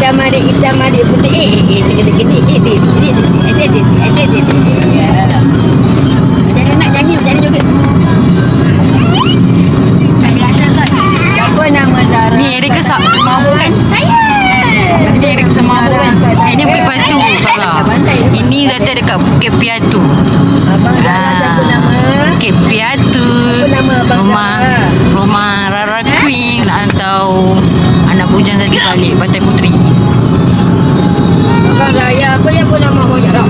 hitam ada putih. Jangan nak nyanyi macam ni juga. Siapa nama Zara? Ni Erika mabuk kan? Saya. Ini Erika mabuk kan? Ini Bukit Batu. Salah. Ini kata dekat Bukit Piatu. Abang siapa nama? Bukit Piatu. Apa nama abang Rumah Rara Queen nak hantar anak bujang tadi balik Pantai Puteri. Abang Raya apa yang pun nama abang Jarab?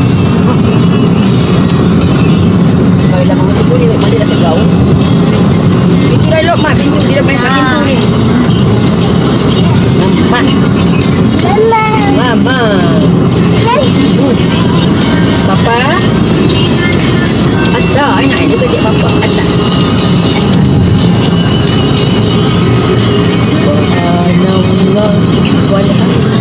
Kalau dah mama tu dia mana dah segau. Pintu dah lock mak, pintu dia main pintu ni. Mak. Mama. Papa. Ada, nak dia kerja papa. Ada. Subhanallah walhamdulillah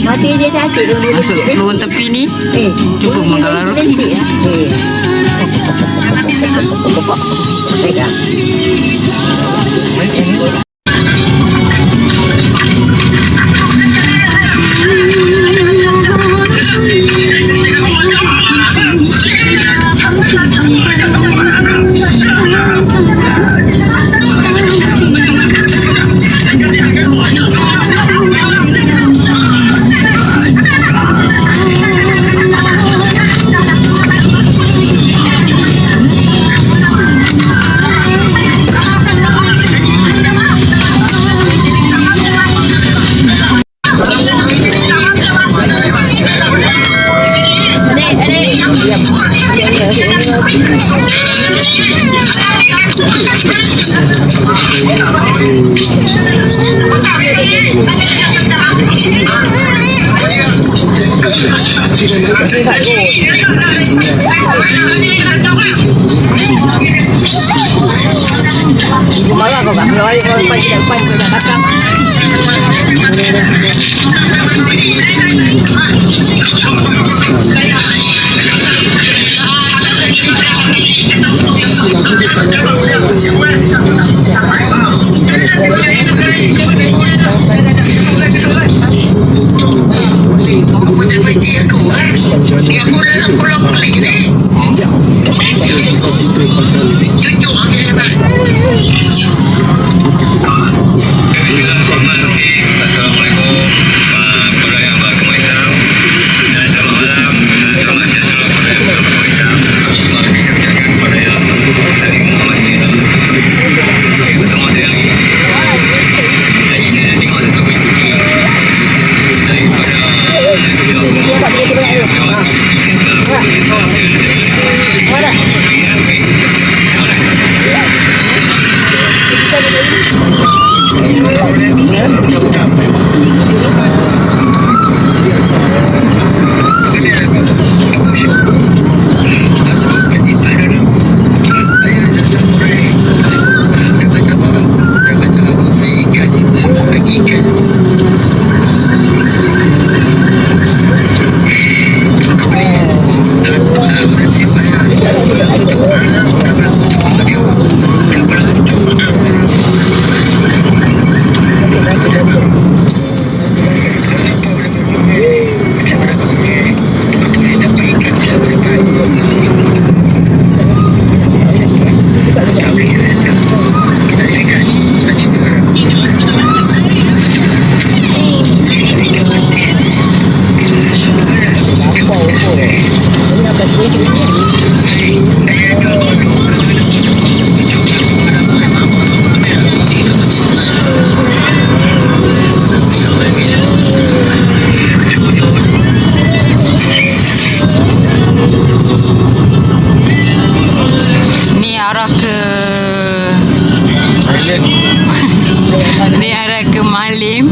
mati dia sakit dia boleh masuk peluang tepi ni. Cuba menggalar roti. Ibu marah kau tak? Kalau balik kau lepas kau dah takap. Malim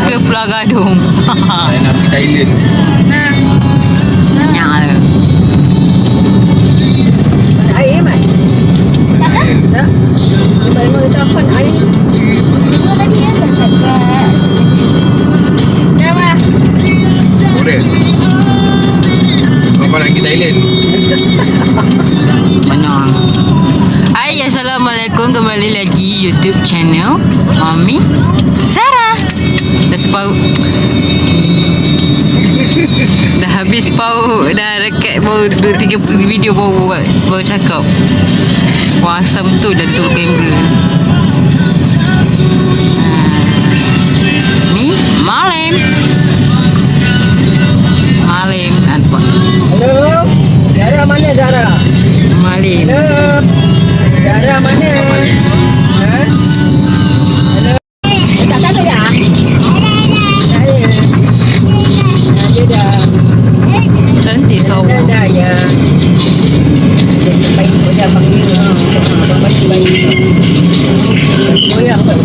ke Pulau Gadung. Saya nak pergi Thailand. Nyak lah. Mana air Mat? Tak? Kita memang telefon air ni. Boleh. Bapak nak pergi Thailand. Banyak. Hai, Assalamualaikum. Kembali lagi YouTube channel Mami Zara. Dah sebau. Dah habis bau. Dah rekat bau 2-3 video baru cakap. Wah, asam tu dah tutup kamera. Ni Malim. Nampak. Hello? Zara mana Zara? Malim. Hello? Zara mana? Ha? Hello? Tak tahu ya? Saya. Dia dah. Cantik sawo. Dah ya. Dia baik dia panggil. Abang baik. Goyang tu.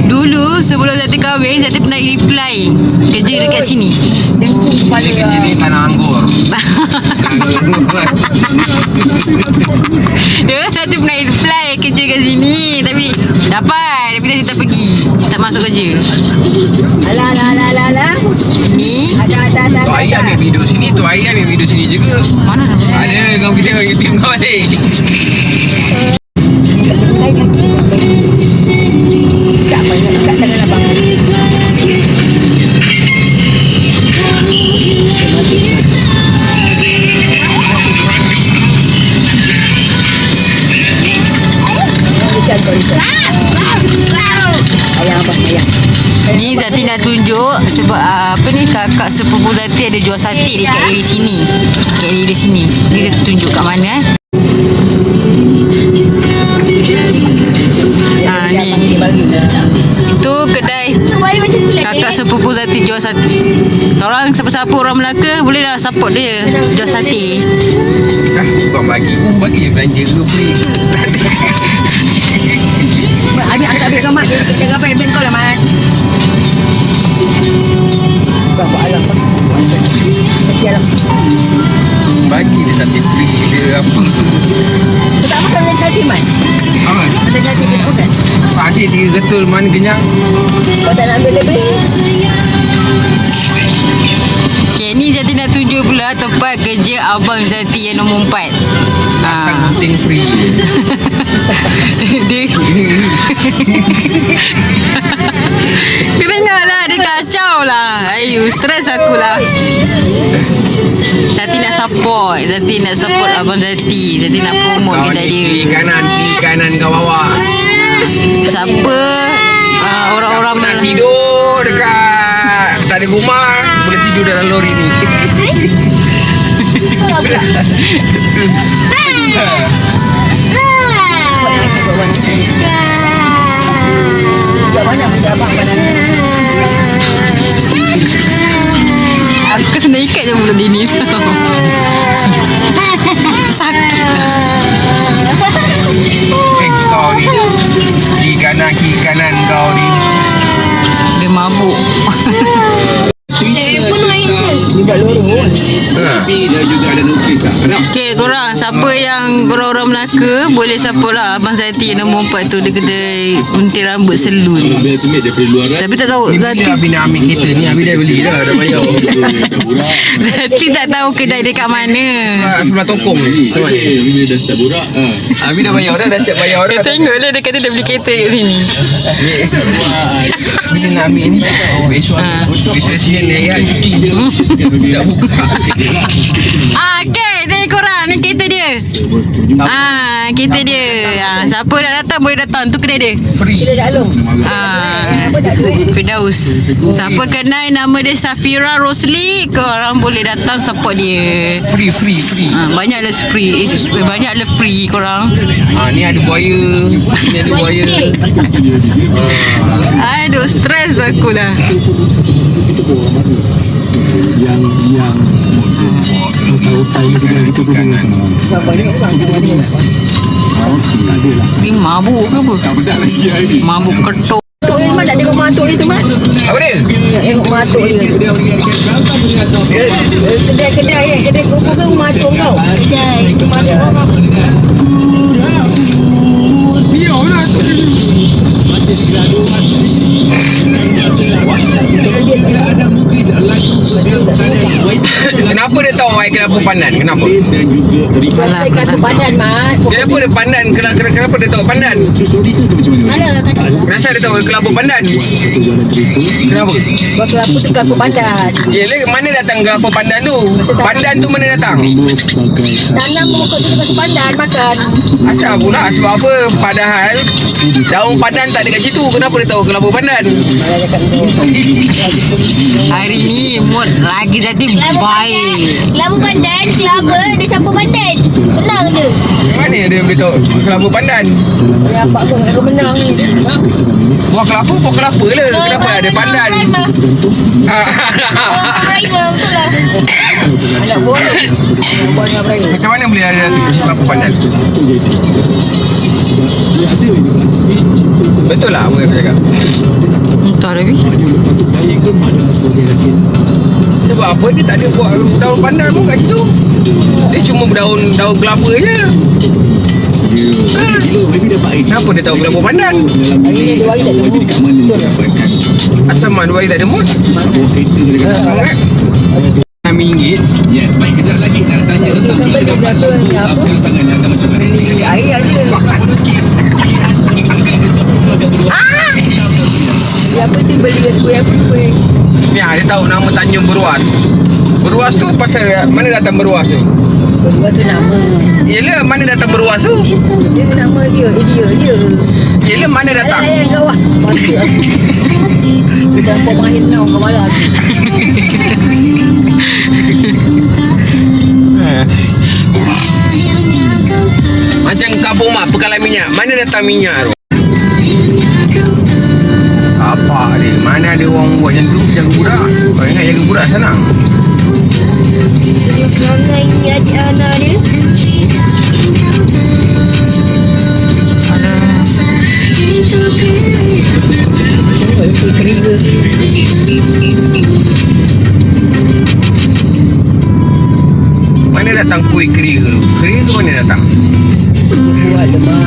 Dulu sebelum Zati kahwin, Zati pernah reply kerja dekat sini. Dengkung kepala. Dia kerja di tanah anggur. Dia Zati pernah reply kerja kat sini. Tapi Zati tak pergi. Tak masuk kerja. Alah. Ni Ada. Tok Air ambil video sini, Tok Air ambil video sini juga. mana dah? Ada kau pergi tengok YouTube kau balik. Tak banyak kat tangan abang. Ayah abang, ayah. Ni Zati nak tunjuk sebab apa ni, kakak sepupu Zati ada jual sate dekat area sini. Dekat area sini. Ni Zati tunjuk kat mana ni. Itu kedai kakak sepupu Zati jual sate. Kalau siapa-siapa orang Melaka bolehlah support dia jual sate. Bukan bagi je belanja ke free. Ambil kau Mat. Dia gambar event kau lah Mat. Bapak alam. Kecil alam. Bagi dia sate free dia apa. Kau tak makan dengan sate Mat? Aman. Ada sate kau tak makan? Sakit 3 ketul mana kenyang. Kau tak nak ambil lebih? Okay, ni Zati nak tunjuk pula tempat kerja abang Zati yang nombor 4. Tak penting free. Dia Kau tengok lah, dia kacau lah. Ayu, stres aku lah. Zati nak support abang Zati. Zati nak promote Kau kedai ni dia. kiri kanan kau bawa. Siapa orang-orang Nak Malang. tidur dekat tak ada rumah, boleh tidur dalam lori ni. Budak mana? Budak abang mana? Aku senang ikat je mulut dia ni. Sakit lah. Kau ni kiri kanan kau ni. Dia mabuk. Budak lorong. Tapi dia juga ada notis lah. Okay, korang siapa yang orang-orang Melaka boleh support lah abang Zati yang nombor 4 tu. Dia kedai gunting rambut salon. Dia tu dia dari luar. Tapi tak tahu Ni Zati bila Abi nak ambil kereta ni, Abi dah beli dah bayar. Zati tak tahu kedai dia kat mana. Sebelah tokong ni. Dia dah start borak. Abi dah bayar dah siap bayar dah. Tengok lah, dia kata dia beli kereta kat sini. Bila nak ambil ni, besok Senin ni ayat cuti. Tak buka. Okay, ni korang, ni kereta dia. Kereta dia. Siapa nak datang boleh datang, tu kedai dia. Free. Kita dah alung. Ah, Apa tak duit? Firdaus. Siapa kenal nama dia Safira Rosli, korang boleh datang support dia. Free. Banyaklah free. Banyaklah free korang. Ni ada buaya. Ni ada buaya. Aduh, stres aku lah. Yang tahu-tahu ni juga kita boleh macam mana. Banyak orang tu ni. Tak ada lah. Ni mabuk ke apa? Tak bedak lagi hari ni. Mabuk ketuk. Tok ni Mat nak tengok matuk dia tu, Mat. Apa dia? Nak tengok matuk dia tu. Kedai kumpul ke rumah matuk kau? Kedai rumah matuk. Kenapa dia tahu air kelapa pandan? Kenapa? Sampai kat pandan, Mat. Kenapa dia pandan? Kenapa dia tahu pandan? Kenapa dia tahu kelapa pandan? Kenapa? Buat kelapa tu kelapa pandan. Yelah, mana datang kelapa pandan tu? Pandan tu mana datang? Tanam pokok tu dekat pandan makan. Asal pula? Sebab apa? Padahal daun pandan tak ada kat situ. Kenapa dia tahu kelapa pandan? Hari ni mood lagi jadi baik. Kelapa pandan, kelapa dia campur pandan. Senang je. Mana dia boleh tahu kelapa pandan? Ya, Pak Kong nak menang ni. Buah kelapa lah. Kenapa ada pandan? Orang betul lah. Anak boleh. Buat dengan berani. Macam mana boleh ada kelapa pandan? Betul lah apa yang aku cakap. Entah Rabi. Sebab apa dia tak ada buat daun pandan pun kat situ. Dia cuma daun kelapa je. Kenapa dia tahu kelapa pandan? Hari ni 2 hari tak temu. Betul lah. Asal mak 2 hari tak ada mood? Sangat. RM6. Yes, baik kejap lagi nak tanya tentang Dia beli berapa ni apa? tangan akan macam mana. Beli air ada. Beli apa tu? Beli kuih apa kuih? Ni dia tahu nama Tanjung Beruas. Beruas tu pasal mana datang beruas tu? Berdua tu nama. Yelah, mana datang beruas tu? Dia nama dia. Dia. Yelah, mana datang? Ayah kau lah. Patut aku. Dah buat mahir now kau marah aku. Macam kampung mak pekalan minyak. Mana datang minyak tu? Apa dia? Mana ada orang buat macam tu? Jaga budak. Kau ingat jaga budak senang? Dia perangai adik anak dia. Keriga. Mana datang kuih keriga tu? Keriga tu mana datang? Buat lemah.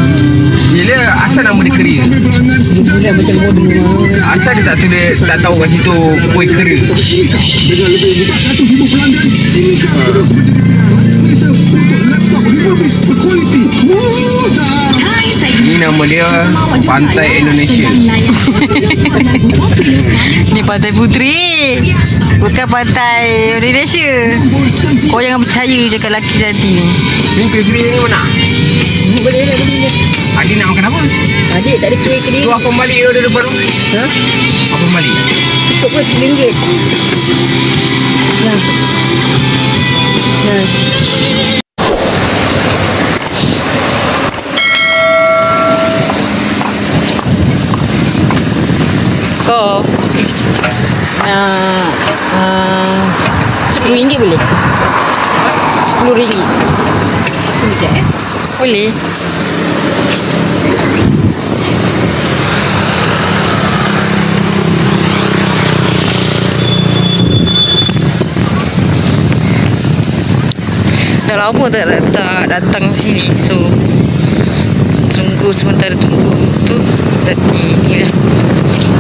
Yelah, asal nama dia keriga? Dia bulan macam bodoh. Asal dia tak tahu kat situ kuih keriga? Dengan lebih 400,000 pelanggan, silakan sudah seperti Malaysia untuk laptop refurbish berkualiti. Musa. Ni nama dia Pantai Indonesia. Ni Pantai Puteri. Bukan Pantai Indonesia. Kau jangan percaya cakap lelaki tadi ni. Ni kuih keriga ni mana? Boleh lah beli. Adik nak makan apa? Adik tak ada kuih Tu keriga. apa balik tu depan tu? Ha? Apa balik? Tutup pun RM10. Nah. Kau RM10 boleh? RM10. Boleh. Dah lama tak datang sini. So tunggu sementara tunggu tu tadi ni lah sikit.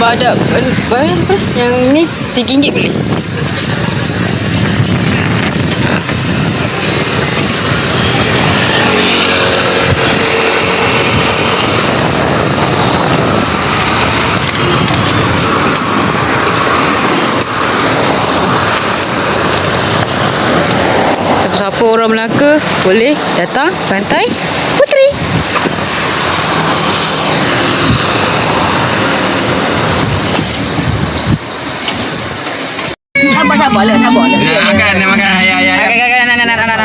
Ada apa? Yang ni RM3 boleh? Siapa orang Melaka boleh datang Pantai Puteri. Sabar lah. Nak makan. Ya.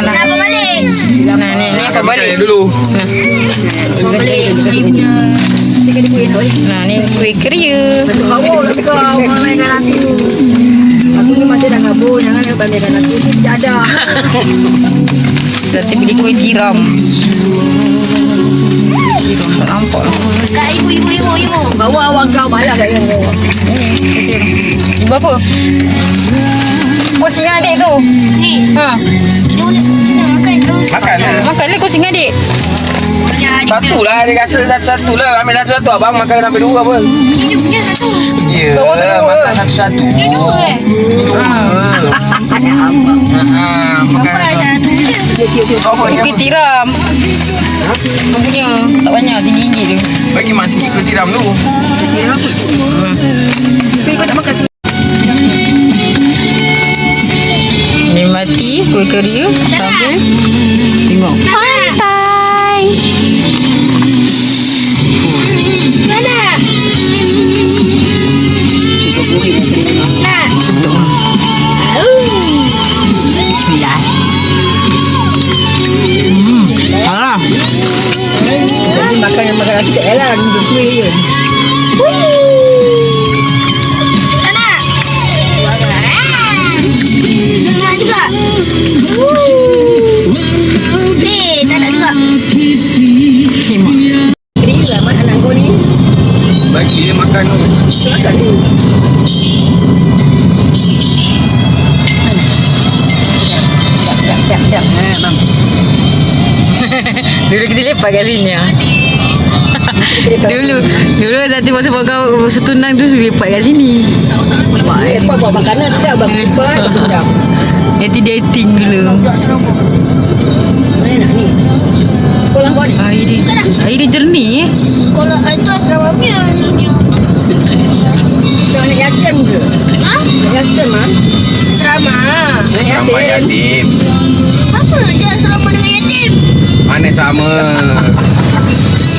Kenapa balik? Nah, ni apa balik? Dulu. Nah, ni kuih keria. Kau lah kau mainkan aku. Aku ni masih dah kabur. Jangan kau mainkan aku. Ni tidak ada. Nanti beli kuih tiram. Tak nampak lah. Kak, ibu. Bawa awak kau balas saya. Ibu apa? Kucing adik tu. Ni. Ha. Dia boleh makan terus. Makan lah. Makanlah kucing adik. Satu lah. Dia rasa satu lah. Ambil satu. Abang makan ambil dua apa? Ini punya satu. Ya. Makan satu-satu. Dua Makan Apa satu je? Apa ni? Kuih tiram. Dia punya tak banyak, tinggi-tinggi je. Bagi mak sikit kuih tiram tu. Nikmati kuih keria sambil tengok pantai. Mana? Nak? Bismillah. Alah. Jadi makan lagi tak payah lah. Duduk kuih je. Tak nak? Nak juga? Tak nak juga. Kering lah mak anak kau ni. Bagi dia makan. Makan ni. Sekejap. Bang. Dulu kita lepak kat sini ah. Dulu Zati masa buat kau setunang tu suruh lepak kat sini. Lepas buat makanan sedap. Bang. Lepas sedap. Dating dulu. Budak serobok. Mana nak ni? Sekolah kau ni? Air dia jernih Sekolah itu asrama punya. Kau anak yatim ke? Ha? Anak yatim ah? Asrama. Sama yatim. Apa je asrama dengan yatim? Mana sama.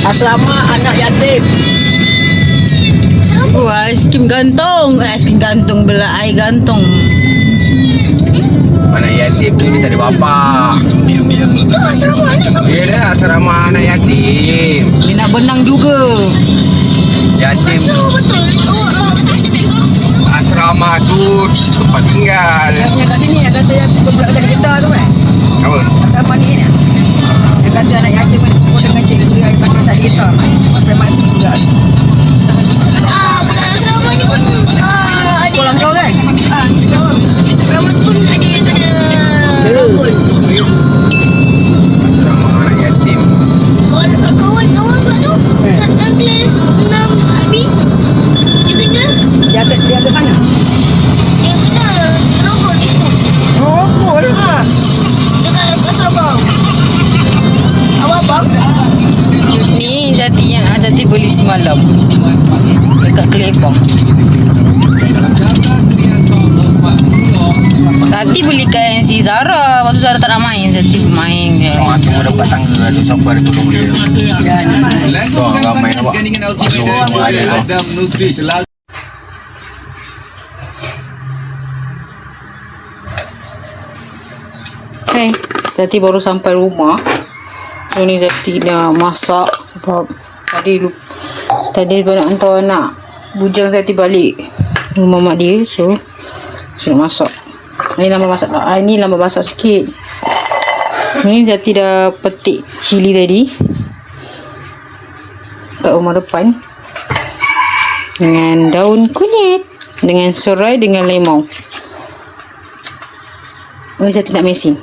Asrama anak yatim. Wah, aiskrim gantung. Aiskrim gantung bela air gantung. Anak yatim tu dia tak ada bapa. Tu asrama ni sama. Dia dah asrama anak yatim. Dia nak benang juga. Yatim Betul. asrama tu tempat tinggal. Yang kat sini yang kata yang pula kata kereta tu kan? Apa? Asrama ni kan? Dia kata anak yatim kan pun dengan cik dia yang pakai tak kereta. Sampai mati juga. Bukan asrama ni pun ada Sekolah kau kan? sekolah. Asrama pun ada yang kena rangkul. Asrama anak yatim. Kawan pula tu satu kelas 6 habis dia kena Dia ke mana? rangkul di situ. Rokok. Dekat asrama. Abang Ni Zati beli semalam dekat Kelebang. Zati belikan si Zara. Lepas tu Zara tak nak main. Zati main je. Orang tu dapat tangga ada siapa ada tolong dia. Tu ramai nampak. Masuk semua ada tu. Hey, Zati baru sampai rumah. So ni Zati dah masak. Sebab tadi balik hantar anak bujang Zati balik rumah mak dia. So masak. Ini lambat masak sikit. Ni Zati dah petik cili tadi kat rumah depan dengan daun kunyit, dengan serai, dengan lemau. Ini Zati nak mesin.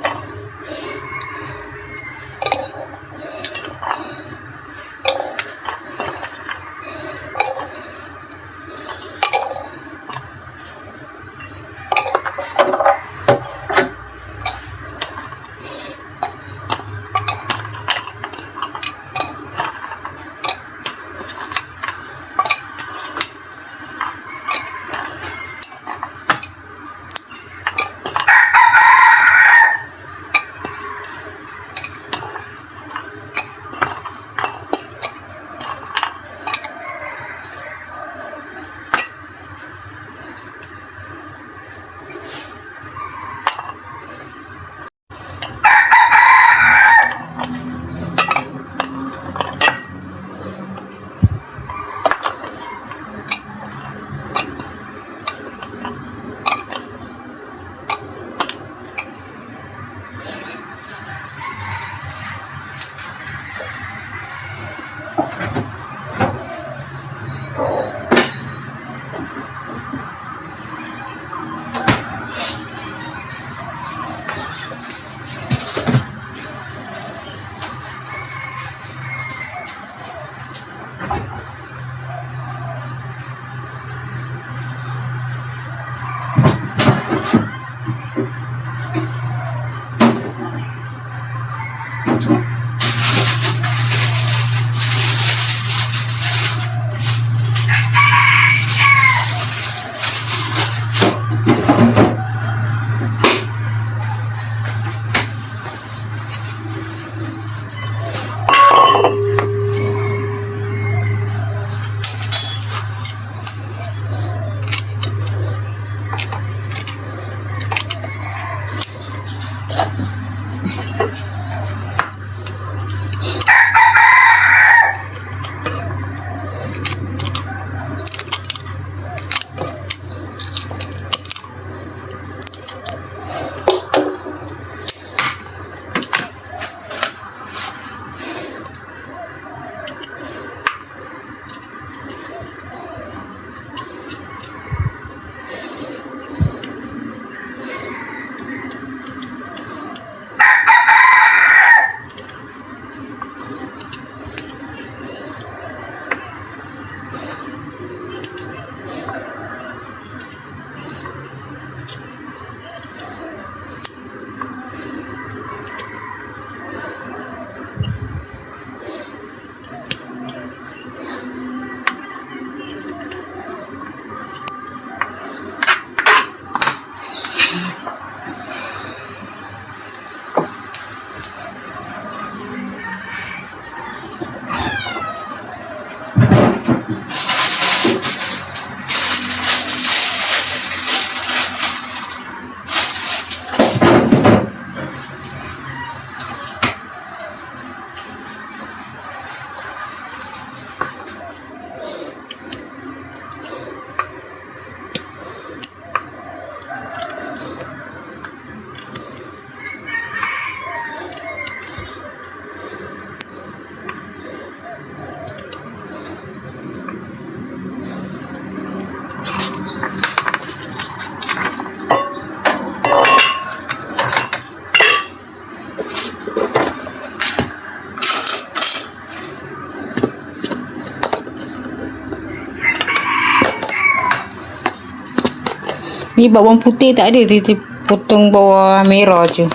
Ni bawang putih tak ada, dia potong bawang merah je.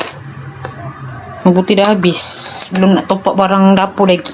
Bawang putih dah habis. Belum nak top up barang dapur lagi.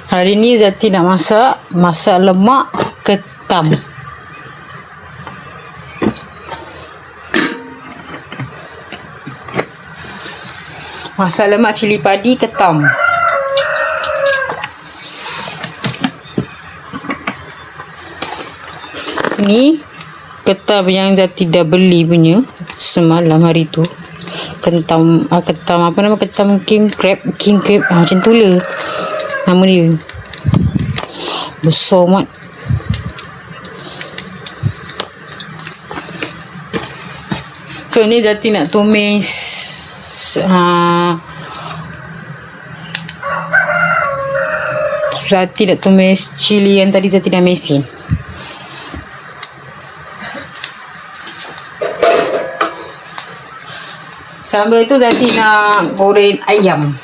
Hari ni Zati nak masak lemak ketam. Masak lemak cili padi ketam. Ni ketam yang Zati dah beli punya semalam hari tu. Ketam apa nama, ketam king crab macam tu lah nama dia. Besar mat. So ni Zati nak tumis Zati nak tumis cili yang tadi Zati dah mesin. Sambil tu Zati nak goreng ayam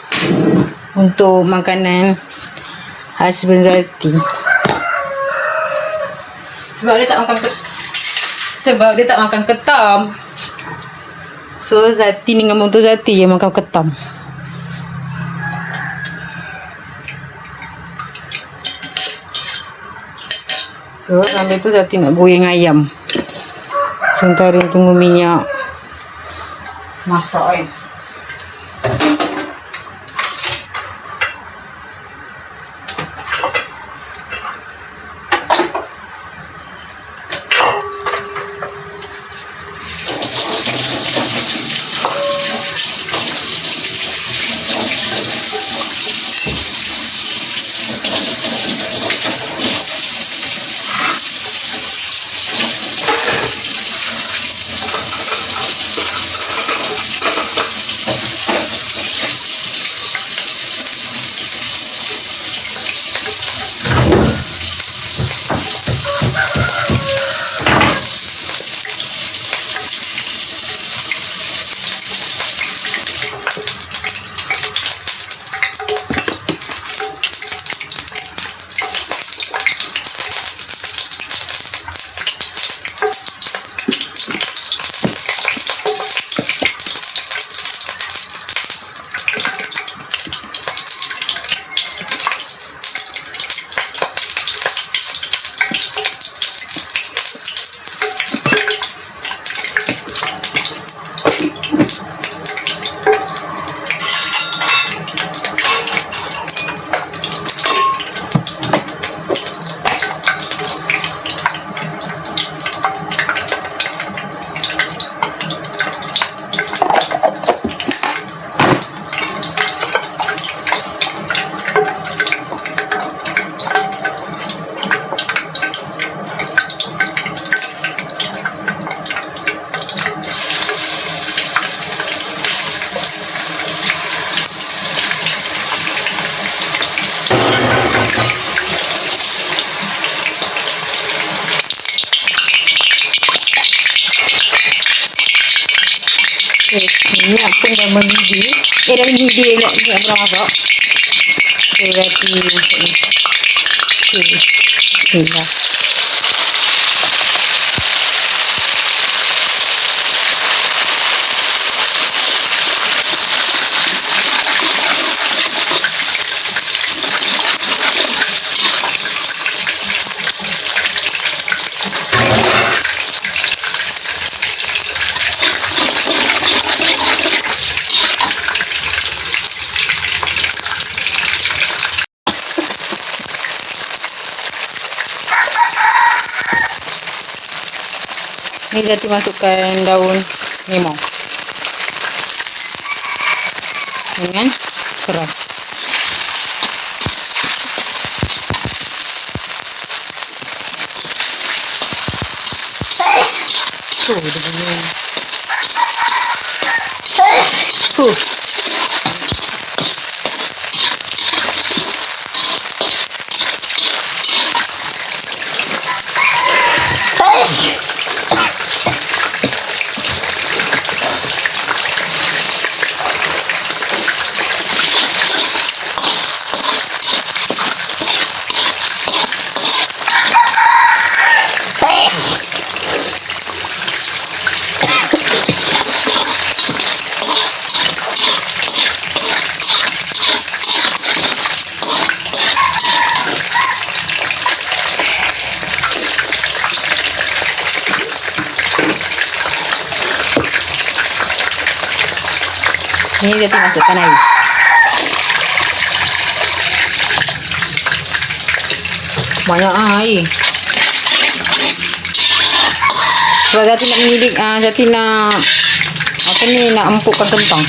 untuk makanan husband Zati. Sebab dia tak makan ketam. So Zati dengan mentua Zati je makan ketam. So sambil tu Zati nak goreng ayam. Sementara tunggu minyak masak kan. Okay, minyak pun dah mendidih. Dah mendidih pula. Minyak pun dah masak. Okay, roti masuk ni. Okay. Bismillah. Ni Zati masukkan daun limau dengan keras. Dia bunyi. Ni Zati masukkan air. Banyak air. Sebab Zati nak mendidik, Zati nak apa ni, nak empukkan kentang.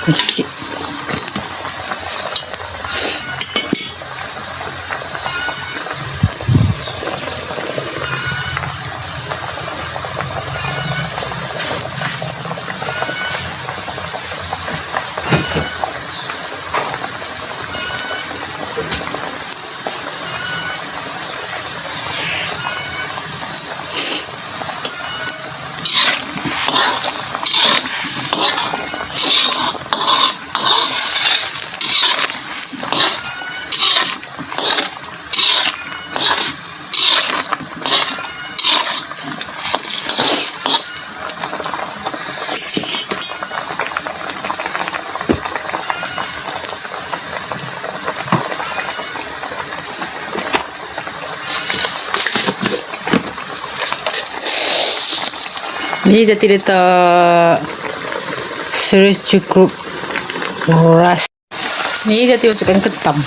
Sikit. Ni Zati letak serus cukup rasa. Ni Zati masukkan ketam.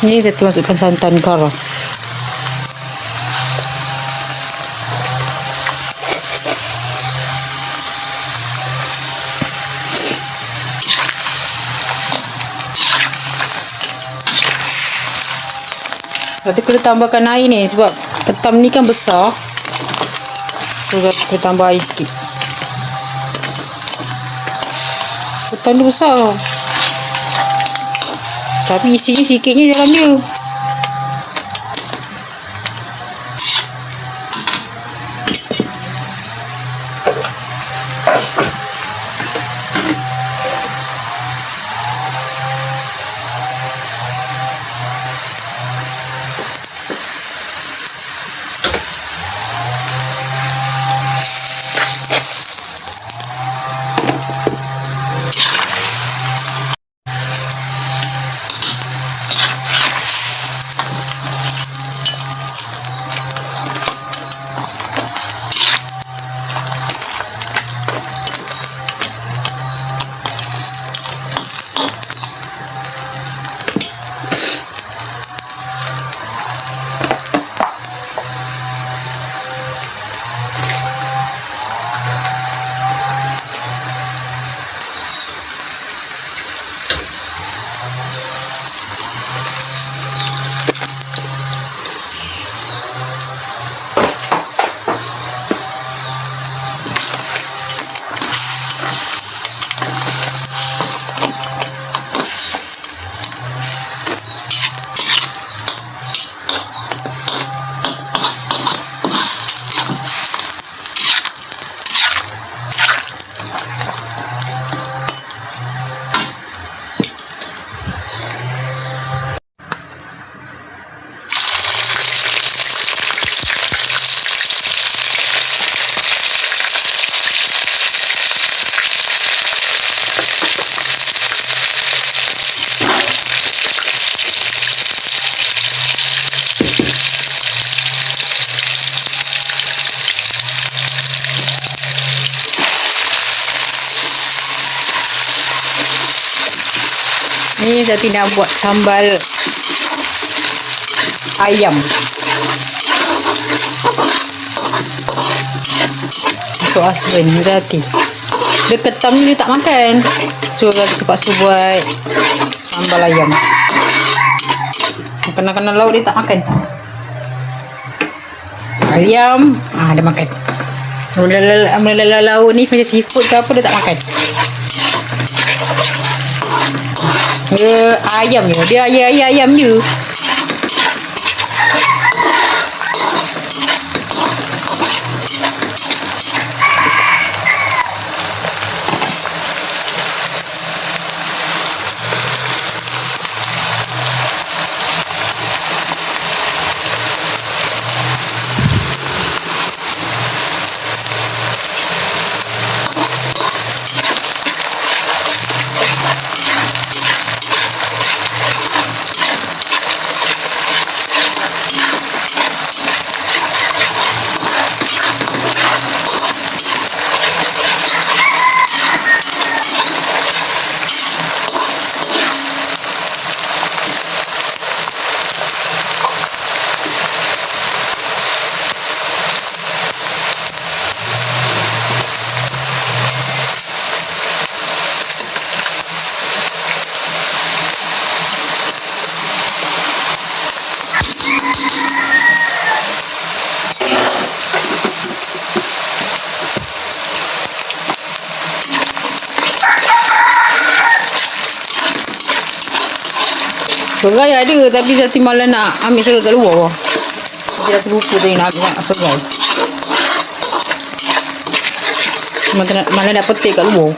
Ni Zati masukkan santan kara. Nanti kita tambahkan air ni sebab ketam ni kan besar. So kita tambah air sikit. Ketam tu besar. Tapi isinya sikitnya dalam dia. Ni Zati nak buat sambal ayam. Untuk husband Zati. Dia ketam ni dia tak makan. So Zati terpaksa buat sambal ayam. Makanan-makanan laut dia tak makan. Ayam, dia makan. Mula laut ni macam seafood ke apa dia tak makan. Dia ayam je. Dia ayam je. Serai ada tapi Zati malah nak ambil serai kat luar. Dia terlupa tadi nak ambil serai. Malah nak petik kat luar.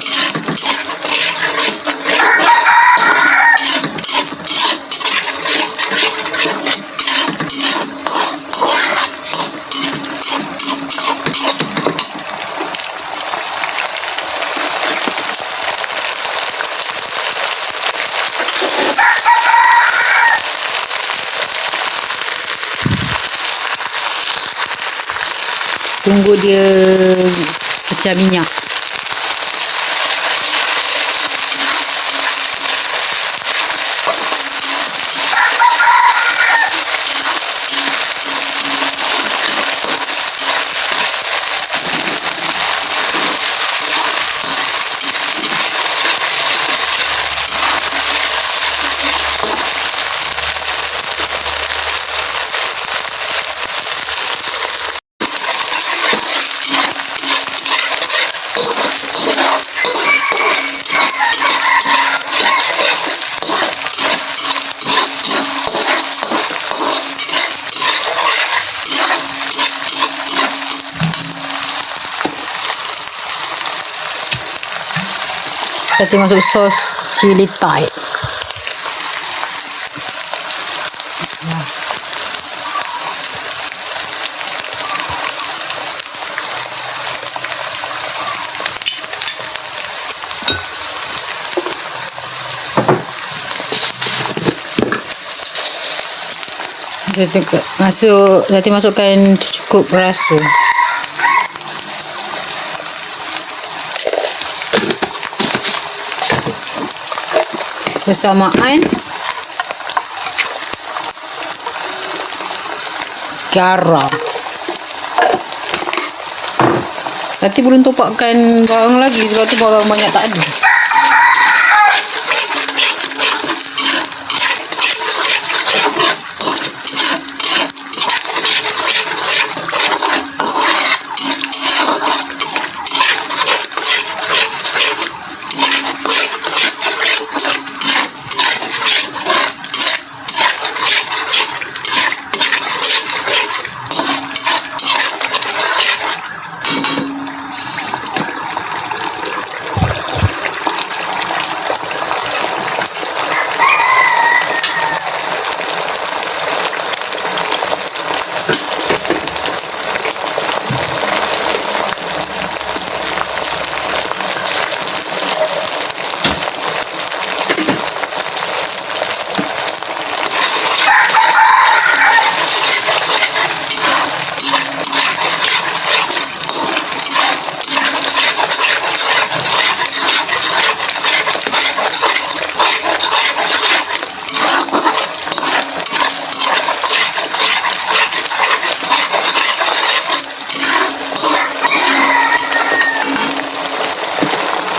Tunggu dia pecah minyak. Nanti masuk sos cili Thai. Nanti masukkan cukup rasa. Bersamaan garam. Nanti belum tupakkan barang lagi sebab tu barang banyak tak ada.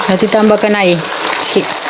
Nanti tambahkan air sikit.